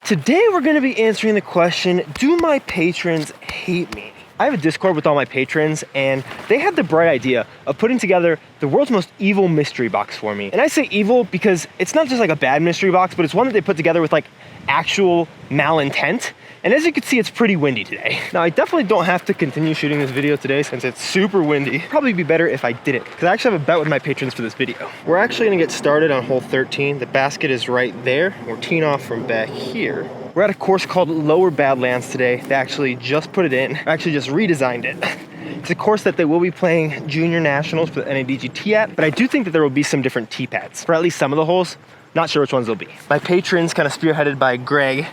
Today we're going to be answering the question, do my patrons hate me? I have a Discord with all my patrons, and they had the bright idea of putting together the world's most evil mystery box for me. And I say evil because it's not just like a bad mystery box, but it's one that they put together with like actual malintent. And as you can see, it's pretty windy today. Now, I definitely don't have to continue shooting this video today since it's super windy. Probably be better if I didn't, because I actually have a bet with my patrons for this video. We're actually gonna get started on hole 13. The basket is right there. We're teeing off from back here. We're at a course called Lower Badlands today. They actually just put it in, actually just redesigned it. It's a course that they will be playing junior nationals for the NADGT at, but I do think that there will be some different tee pads for at least some of the holes. Not sure which ones they'll be. My patrons, kind of spearheaded by Greg,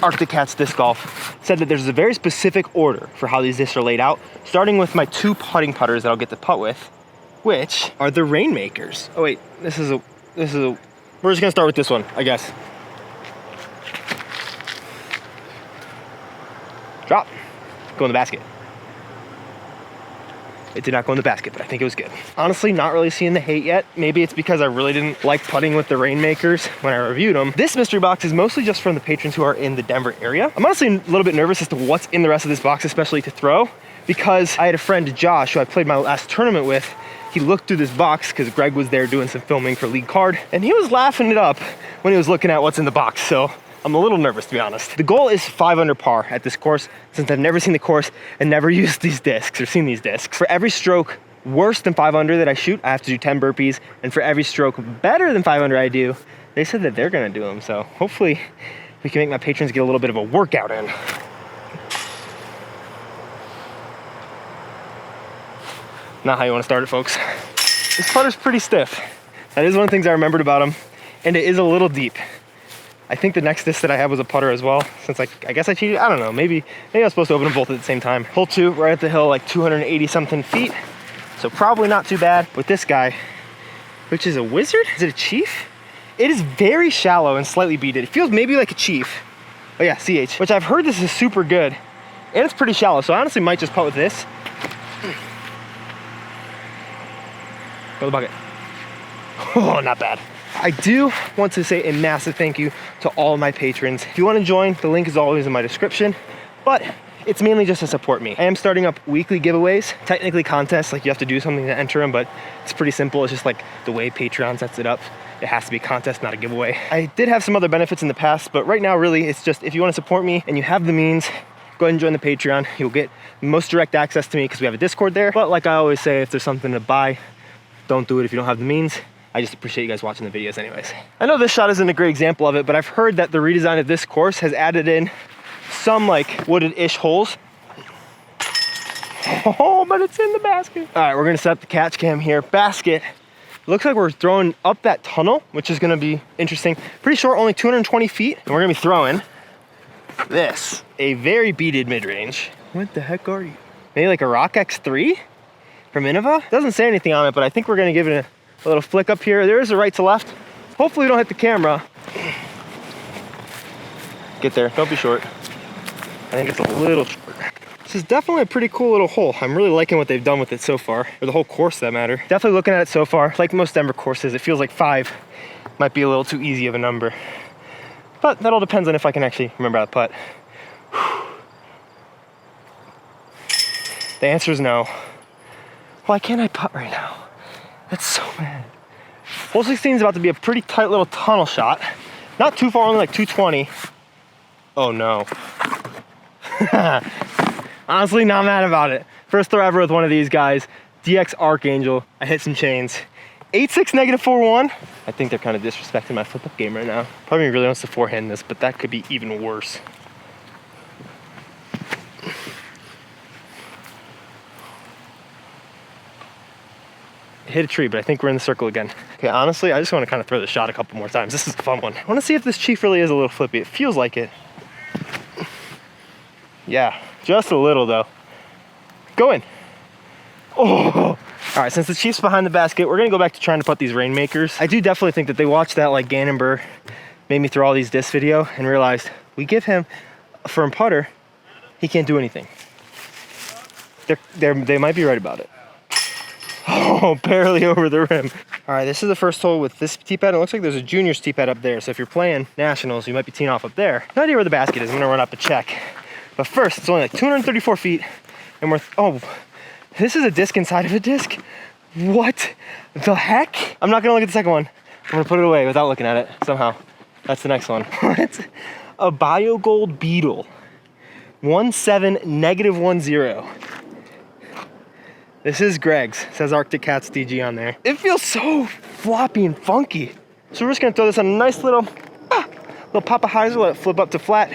Arctic Cats Disc Golf, said that there's a very specific order for how these discs are laid out, starting with my 2 putting putters that I'll get to putt with, which are the Rainmakers. Oh wait, we're just gonna start with this one, I guess. Drop, go in the basket. It did not go in the basket, but I think it was good. Honestly, not really seeing the hate yet. Maybe it's because I really didn't like putting with the Rainmakers when I reviewed them. This mystery box is mostly just from the patrons who are in the Denver area. I'm honestly a little bit nervous as to what's in the rest of this box, especially to throw, because I had a friend, Josh, who I played my last tournament with. He looked through this box because Greg was there doing some filming for League Card, and he was laughing it up when he was looking at what's in the box. So I'm a little nervous, to be honest. The goal is 5 under par at this course, since I've never seen the course and never used these discs or seen these discs. For every stroke worse than 5 under that I shoot, I have to do 10 burpees. And for every stroke better than 5 under I do, they said that they're gonna do them. So hopefully we can make my patrons get a little bit of a workout in. Not how you wanna start it, folks. This putter's pretty stiff. That is one of the things I remembered about them. And it is a little deep. I think the next disc that I had was a putter as well, since I guess I cheated. I don't know, maybe I was supposed to open them both at the same time. Hole 2, right at the hill, like 280 something feet. So probably not too bad with this guy, which is a Wizard? Is it a Chief? It is very shallow and slightly beaded. It feels maybe like a Chief. Oh yeah, CH, which I've heard this is super good. And it's pretty shallow, so I honestly might just putt with this. Go to the bucket. Oh, not bad. I do want to say a massive thank you to all of my patrons. If you want to join, the link is always in my description, but it's mainly just to support me. I am starting up weekly giveaways, technically contests, like you have to do something to enter them, but it's pretty simple. It's just like the way Patreon sets it up. It has to be a contest, not a giveaway. I did have some other benefits in the past, but right now really it's just if you want to support me and you have the means, go ahead and join the Patreon. You'll get most direct access to me because we have a Discord there. But like I always say, if there's something to buy, don't do it if you don't have the means. I just appreciate you guys watching the videos anyways. I know this shot isn't a great example of it, but I've heard that the redesign of this course has added in some like wooded-ish holes. Oh, but it's in the basket. All right, we're gonna set up the catch cam here. Basket. Looks like we're throwing up that tunnel, which is gonna be interesting. Pretty short, only 220 feet. And we're gonna be throwing this, a very beaded mid-range. What the heck are you? Maybe like a Rock X3 from Innova? Doesn't say anything on it, but I think we're gonna give it a little flick up here. There is a right to left. Hopefully we don't hit the camera. Get there, don't be short. I think it's a little short. This is definitely a pretty cool little hole. I'm really liking what they've done with it so far, or the whole course for that matter. Definitely looking at it so far, like most Denver courses, it feels like 5 might be a little too easy of a number. But that all depends on if I can actually remember how to putt. The answer is no. Why can't I putt right now? That's so bad. Hole 16 is about to be a pretty tight little tunnel shot. Not too far, only like 220. Oh no. Honestly, not mad about it. First throw ever with one of these guys. DX Archangel. I hit some chains. 8-6 negative 4-1. I think they're kind of disrespecting my flip-up game right now. Probably really wants to forehand this, but that could be even worse. Hit a tree, but I think we're in the circle again. Okay, honestly, I just want to kind of throw the shot a couple more times. This is a fun one. I want to see if this Chief really is a little flippy. It feels like it. Yeah, just a little though. Go in. Oh! All right, since the Chief's behind the basket, we're gonna go back to trying to putt these Rainmakers. I do definitely think that they watched that like Gannon Burr made me throw all these disc video and realized we give him a firm putter, he can't do anything. They might be right about it. Oh, barely over the rim. All right, this is the first hole with this tee pad. It looks like there's a juniors tee pad up there. So if you're playing nationals, you might be teeing off up there. No idea where the basket is. I'm gonna run up a check. But first, it's only like 234 feet. And oh, this is a disc inside of a disc? What the heck? I'm not gonna look at the second one. I'm gonna put it away without looking at it somehow. That's the next one. What? A BioGold Beetle. 17-10. This is Greg's. It says Arctic Cats DG on there. It feels so floppy and funky. So we're just gonna throw this on a nice little Papa Heiser, let it flip up to flat.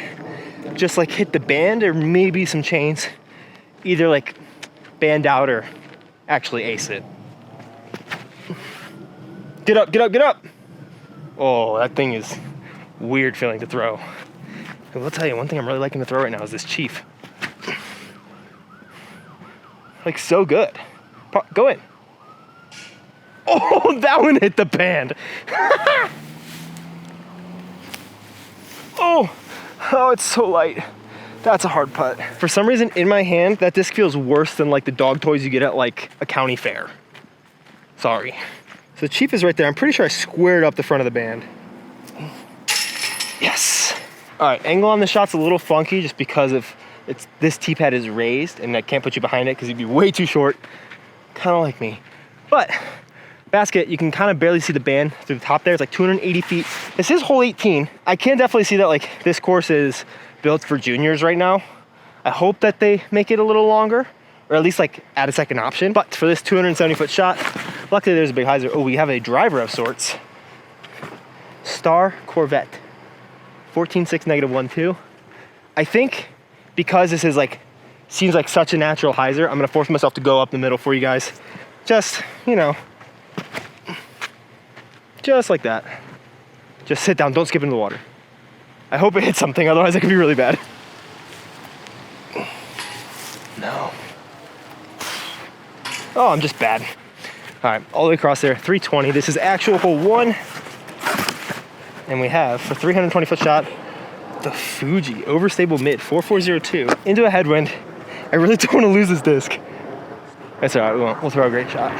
Just like hit the band or maybe some chains. Either like band out or actually ace it. Get up, get up, get up. Oh, that thing is weird feeling to throw. I will tell you, one thing I'm really liking to throw right now is this Chief. Like, so good. Go in. Oh, that one hit the band. Oh, it's so light. That's a hard putt. For some reason, in my hand, that disc feels worse than like the dog toys you get at like a county fair. Sorry. So the Chief is right there. I'm pretty sure I squared up the front of the band. Yes. All right, angle on the shot's a little funky just because of this tee pad is raised and I can't put you behind it because you'd be way too short. Kind of like me. But basket, you can kind of barely see the band through the top there. It's like 280 feet. This is hole 18. I can definitely see that like this course is built for juniors right now. I hope that they make it a little longer or at least like add a second option. But for this 270 foot shot, luckily there's a big hyzer. Oh, we have a driver of sorts. Star Corvette. 14.6 -1.2. I think because this is like, seems like such a natural hyzer, I'm gonna force myself to go up the middle for you guys. Just, you know, just like that. Just sit down, don't skip into the water. I hope it hits something, otherwise it could be really bad. No. Oh, I'm just bad. All right, all the way across there, 320. This is actual hole 1. And we have, for 320 foot shot, the Fuji overstable mid 4402 into a headwind. I really don't want to lose this disc. That's all right, we'll throw a great shot.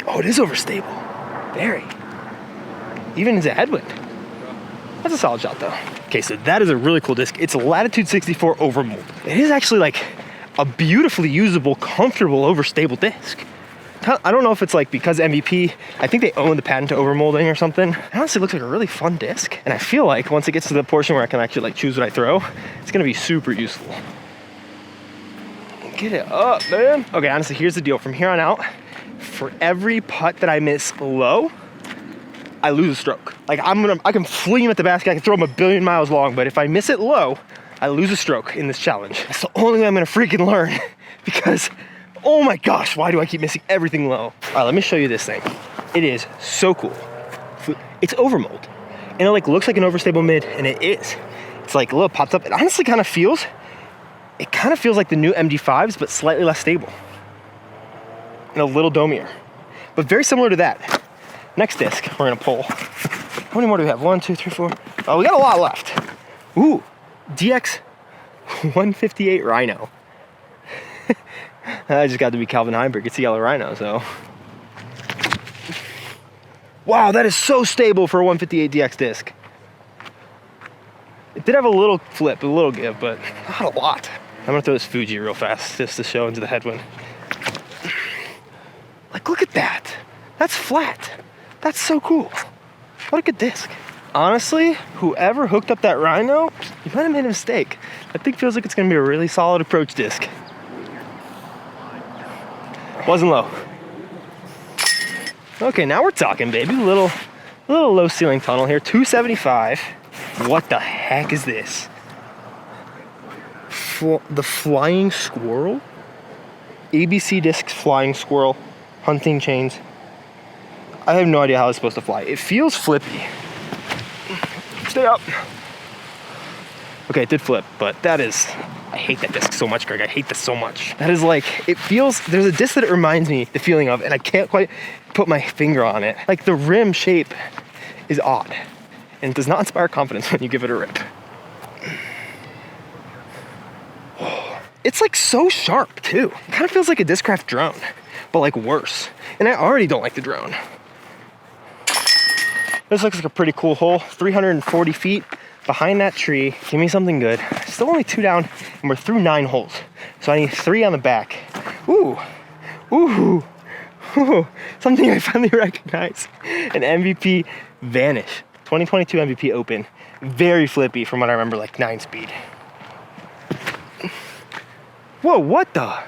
Oh, it is overstable. Very. Even into a headwind. That's a solid shot though. Okay, so that is a really cool disc. It's a Latitude 64 overmold. It is actually like a beautifully usable, comfortable, overstable disc. I don't know if it's like because MVP, I think they own the patent to overmolding or something. It honestly looks like a really fun disc. And I feel like once it gets to the portion where I can actually like choose what I throw, it's gonna be super useful. Get it up, man. Okay, honestly, here's the deal. From here on out, for every putt that I miss low, I lose a stroke. Like I can fling him at the basket, I can throw him a billion miles long, but if I miss it low, I lose a stroke in this challenge. That's the only way I'm gonna freaking learn because oh my gosh, why do I keep missing everything low? All right, let me show you this thing. It is so cool. It's overmold. And it like looks like an overstable mid, and it is. It's like a little popped up. It honestly kind of feels like the new MD5s, but slightly less stable. And a little domier. But very similar to that. Next disc, we're gonna pull. How many more do we have? 1, 2, 3, 4. Oh, we got a lot left. Ooh, DX 158 Rhino. I just got to be Calvin Heinberg. It's a yellow Rhino, so. Wow, that is so stable for a 158 DX disc. It did have a little flip, a little give, but not a lot. I'm gonna throw this Fuji real fast just to show into the headwind. Like, look at that. That's flat. That's so cool. What a good disc. Honestly, whoever hooked up that Rhino, you might have made a mistake. That thing feels like it's gonna be a really solid approach disc. Wasn't low. Okay, now we're talking, baby. A little low ceiling tunnel here. 275. What the heck is this? The Flying Squirrel? ABC Discs Flying Squirrel. Hunting chains. I have no idea how it's supposed to fly. It feels flippy. Stay up. Okay, it did flip, but that is... I hate that disc so much, Greg. I hate this so much. That is like, it feels, there's a disc that it reminds me the feeling of, and I can't quite put my finger on it. Like the rim shape is odd, and it does not inspire confidence when you give it a rip. it's like so sharp too. It kind of feels like a Discraft drone, but like worse. And I already don't like the drone. This looks like a pretty cool hole, 340 feet behind that tree. Give me something good. Still only 2 down, and we're through 9 holes. So I need 3 on the back. Ooh, ooh, ooh. Something I finally recognize. An MVP Vanish. 2022 MVP Open. Very flippy from what I remember, like 9 speed. Whoa, what the?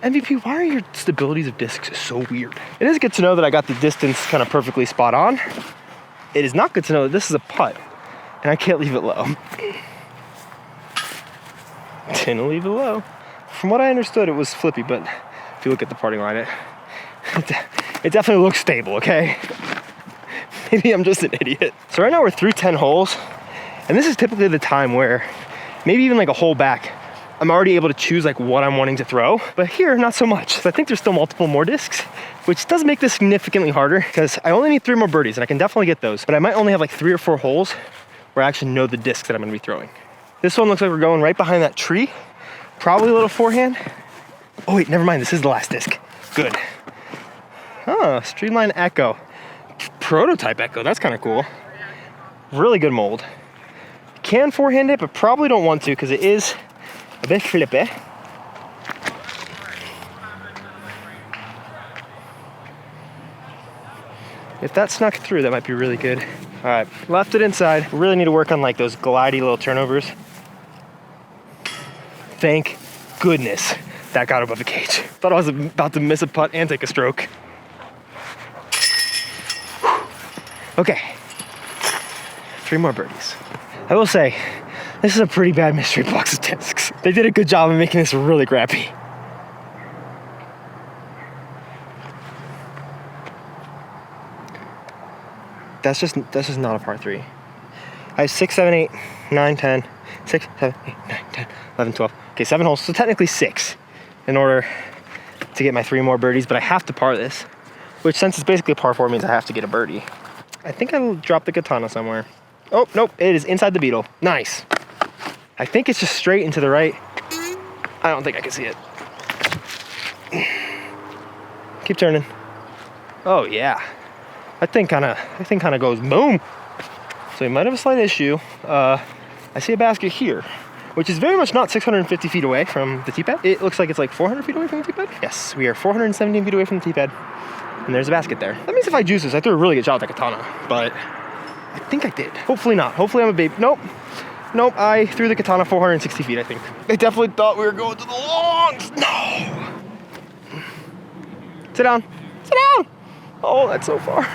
MVP, why are your stabilities of discs so weird? It is good to know that I got the distance kind of perfectly spot on. It is not good to know that this is a putt and I can't leave it low. Didn't leave it low. From what I understood, it was flippy, but if you look at the parting line, it definitely looks stable, okay? Maybe I'm just an idiot. So right now we're through 10 holes, and this is typically the time where maybe even like a hole back, I'm already able to choose like what I'm wanting to throw, but here, not so much. So I think there's still multiple more discs, which does make this significantly harder because I only need 3 more birdies and I can definitely get those, but I might only have like 3 or 4 holes where I actually know the discs that I'm gonna be throwing. This one looks like we're going right behind that tree. Probably a little forehand. Oh wait, never mind, this is the last disc. Good. Oh, Streamline Echo. Prototype Echo, that's kind of cool. Really good mold. Can forehand it, but probably don't want to because it is a bit flippy. If that snuck through, that might be really good. All right, left it inside. Really need to work on like those glidey little turnovers. Thank goodness that got above the cage. Thought I was about to miss a putt and take a stroke. Okay, 3 more birdies. I will say, this is a pretty bad mystery box of discs. They did a good job of making this really crappy. That's just not a par 3. I have 6, 7, 8, 9, 10, 6, 7, 8, 9, 10, 11, 12. Okay, 7 holes, so technically 6 in order to get my 3 more birdies, but I have to par this, which since it's basically a par 4 means I have to get a birdie. I think I dropped the katana somewhere. Oh, nope, it is inside the beetle. Nice. I think it's just straight into the right. I don't think I can see it. Keep turning. Oh yeah. That thing kind of goes boom. So we might have a slight issue. I see a basket here, which is very much not 650 feet away from the tee pad. It looks like it's like 400 feet away from the tee pad. Yes, we are 417 feet away from the tee pad. And there's a basket there. That means if I juice this, I threw a really good shot with that katana, but I think I did. Hopefully not. Hopefully I'm a babe. Nope. Nope, I threw the katana 460 feet, I think. They definitely thought we were going to the longs. No. Sit down. Sit down. Oh, that's so far.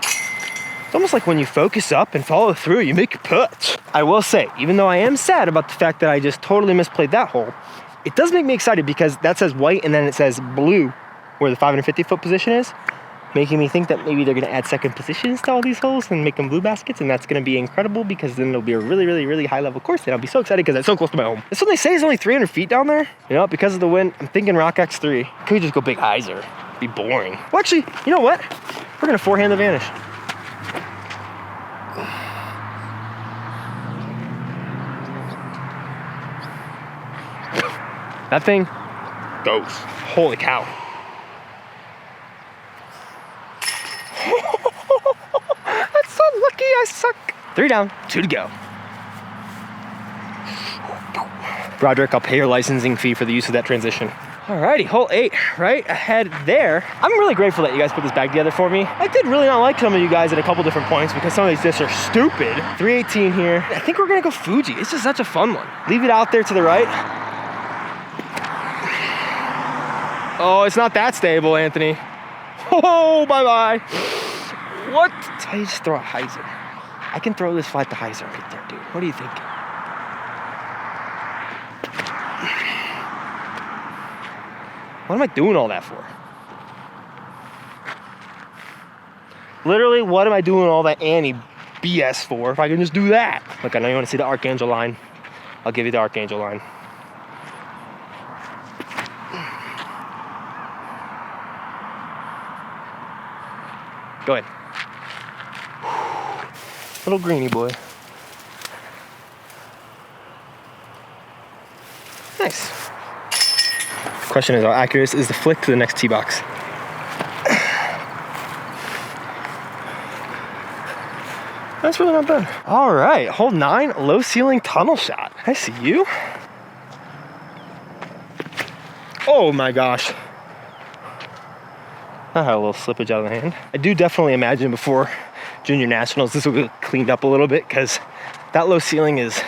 It's almost like when you focus up and follow through, you make your putts. I will say, even though I am sad about the fact that I just totally misplayed that hole, it does make me excited because that says white and then it says blue where the 550 foot position is, making me think that maybe they're gonna add second positions to all these holes and make them blue baskets, and that's gonna be incredible because then it'll be a really, really, really high level course and I'll be so excited because it's so close to my home. This one they say is only 300 feet down there. You know, because of the wind, I'm thinking Rock X3. Could we just go big hyzer? Be boring. Well, actually, you know what? We're gonna forehand the Vanish. That thing goes. Holy cow. That's so lucky, I suck. 3 down, 2 to go. Roderick, I'll pay your licensing fee for the use of that transition. Alrighty, hole 8, right ahead there. I'm really grateful that you guys put this bag together for me. I did really not like some of you guys at a couple different points because some of these discs are stupid. 318 here. I think we're gonna go Fuji. It's just such a fun one. Leave it out there to the right. Oh, it's not that stable, Anthony. Oh, bye-bye. What? That's how you just throw a hyzer. I can throw this flat to hyzer right there, dude. What do you think? What am I doing all that for? Literally, what am I doing all that Annie BS for if I can just do that? Look, I know you want to see the Archangel line. I'll give you the Archangel line. Go ahead. Little greenie boy. Nice. Question is, how accurate is the flick to the next tee box? That's really not bad. All right, hole 9, low ceiling tunnel shot. I see you. Oh my gosh. I had a little slippage out of the hand. I do definitely imagine before Junior Nationals, this will be cleaned up a little bit because that low ceiling is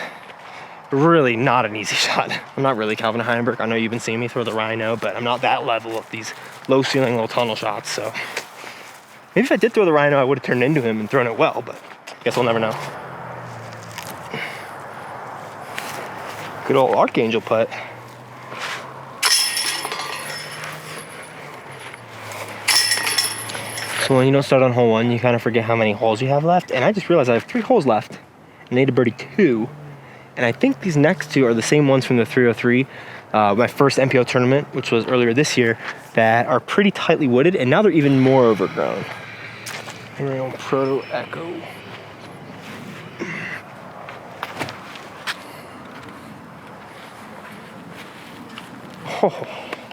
really not an easy shot. I'm not really Calvin Heidenberg. I know you've been seeing me throw the Rhino, but I'm not that level of these low ceiling, low tunnel shots. So maybe if I did throw the Rhino, I would have turned into him and thrown it well, but I guess we'll never know. Good old Archangel putt. So when you don't start on hole 1, you kind of forget how many holes you have left. And I just realized I have 3 holes left. I need to birdie 2. And I think these next 2 are the same ones from the 303, my first MPO tournament, which was earlier this year, that are pretty tightly wooded, and now they're even more overgrown. Real Proto Echo. Oh,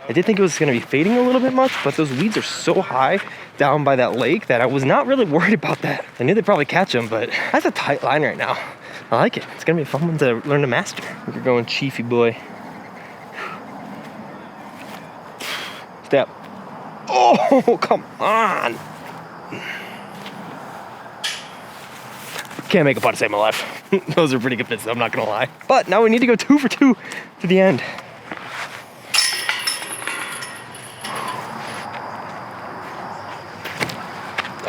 I did think it was going to be fading a little bit much, but those weeds are so high down by that lake that I was not really worried about that. I knew they'd probably catch them, but that's a tight line right now. I like it. It's going to be a fun one to learn to master. You're going Chiefy boy. Step. Oh, come on. Can't make a putt to save my life. Those are pretty good pits, I'm not going to lie. But now we need to go 2 for 2 to the end.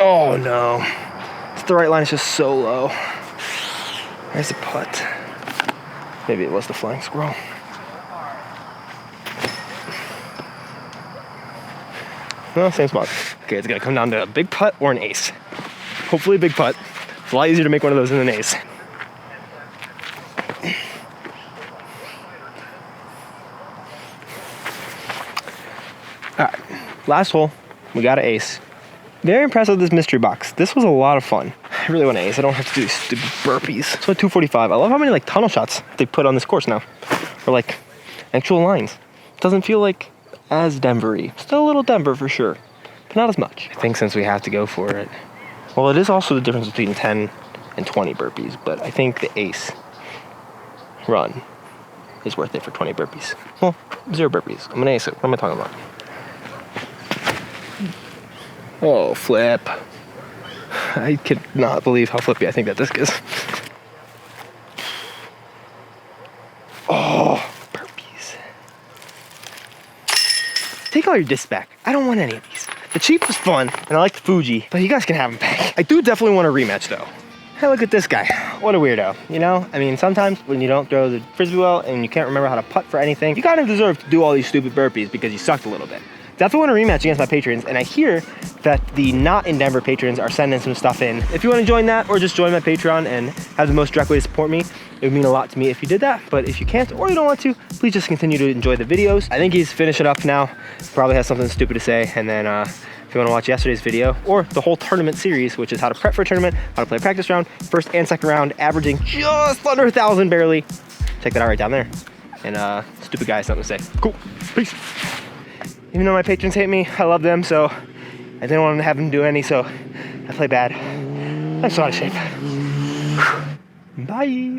Oh no, the right line is just so low. There's a putt. Maybe it was the flying squirrel. No, same spot. Okay, it's gonna come down to a big putt or an ace. Hopefully a big putt. It's a lot easier to make one of those than an ace. All right, last hole, we got an ace. Very impressed with this mystery box. This was a lot of fun. I really want to ace. I don't have to do these stupid burpees. So at 245, I love how many like tunnel shots they put on this course now. Or like actual lines. It doesn't feel like as Denver-y. Still a little Denver for sure, but not as much. I think since we have to go for it. Well, it is also the difference between 10 and 20 burpees, but I think the ace run is worth it for 20 burpees. Well, 0 burpees. I'm gonna ace it. What am I talking about? Oh, flip. I could not believe how flippy I think that disc is. Oh, burpees. Take all your discs back. I don't want any of these. The Chief was fun, and I like the Fuji, but you guys can have them back. I do definitely want a rematch, though. Hey, look at this guy. What a weirdo, you know? I mean, sometimes when you don't throw the frisbee well and you can't remember how to putt for anything, you kind of deserve to do all these stupid burpees because you sucked a little bit. Definitely want a rematch against my patrons, and I hear that the not in Denver patrons are sending some stuff in. If you want to join that or just join my Patreon and have the most direct way to support me, it would mean a lot to me if you did that. But if you can't or you don't want to, please just continue to enjoy the videos. I think he's finishing up now. Probably has something stupid to say. And then if you want to watch yesterday's video or the whole tournament series, which is how to prep for a tournament, how to play a practice round, first and second round, averaging just under 1,000 barely. Check that out right down there. And stupid guy has something to say. Cool. Peace. Even though my patrons hate me, I love them, so I didn't want to have them do any, so I play bad. I'm so out of shape. Bye.